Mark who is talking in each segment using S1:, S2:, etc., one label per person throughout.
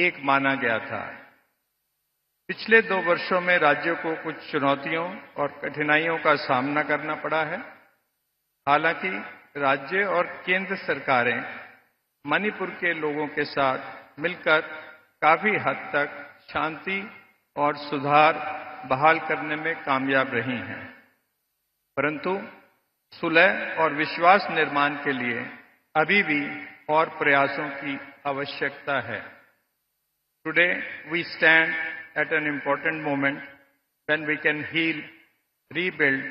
S1: एक माना गया था। पिछले 2 वर्षों में राज्यों को कुछ चुनौतियों और कठिनाइयों का सामना करना पड़ा है। हालांकि राज्य और केंद्र सरकारें मणिपुर के लोगों के साथ मिलकर काफी हद तक शांति और सुधार बहाल करने में कामयाब रही हैं। परंतु सुलह और विश्वास निर्माण के लिए अभी भी और प्रयासों की आवश्यकता है। Today we stand at an important moment when we can heal, rebuild,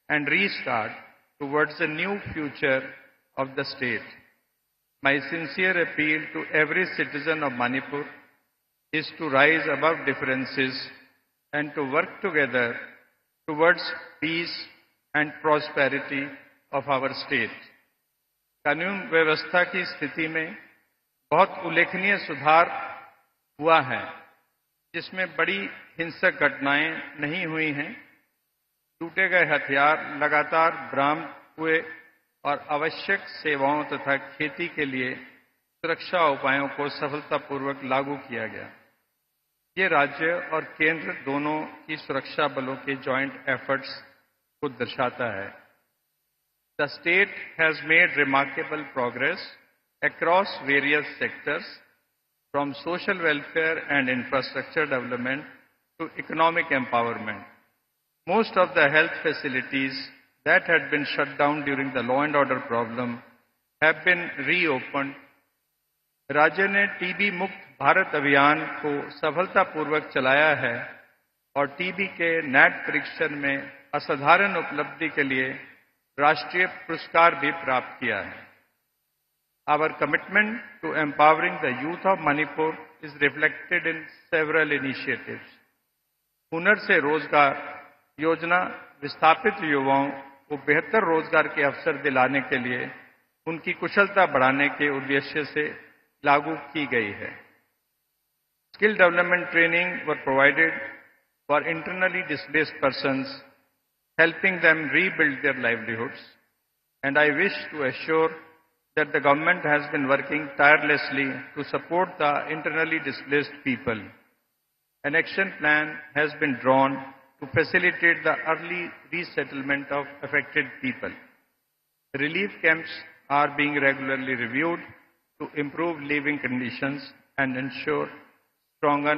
S1: and restart towards a new future of the state. My sincere appeal to every citizen of Manipur is to rise above differences and to work together towards peace and prosperity of our state. कानून व्यवस्था की स्थिति में बहुत उल्लेखनीय सुधार हुआ है, जिसमें बड़ी हिंसक घटनाएं नहीं हुई हैं। टूटे गए हथियार लगातार बरामद हुए और आवश्यक सेवाओं तथा खेती के लिए सुरक्षा उपायों को सफलतापूर्वक लागू किया गया। ये राज्य और केंद्र दोनों की सुरक्षा बलों के जॉइंट एफर्ट्स को दर्शाता है। The state has made remarkable progress across various sectors, from social welfare and infrastructure development to economic empowerment. Most of the health facilities that had been shut down during the law and order problem have been reopened. राज्य ने TB मुक्त भारत अभियान को सफलतापूर्वक चलाया है और TB के नेट परीक्षण में असाधारण उपलब्धि के लिए राष्ट्रीय पुरस्कार भी प्राप्त किया है। Our commitment to empowering the youth of Manipur is reflected in several initiatives. हुनर से रोजगार योजना विस्थापित युवाओं को बेहतर रोजगार के अवसर दिलाने के लिए उनकी कुशलता बढ़ाने के उद्देश्य से लागू की गई है। Skill development training were provided for internally displaced persons, helping them rebuild their livelihoods. And I wish to assure that the government has been working tirelessly to support the internally displaced people. An action plan has been drawn to facilitate the early resettlement of affected people. Relief camps are being regularly reviewed to improve living conditions and ensure stronger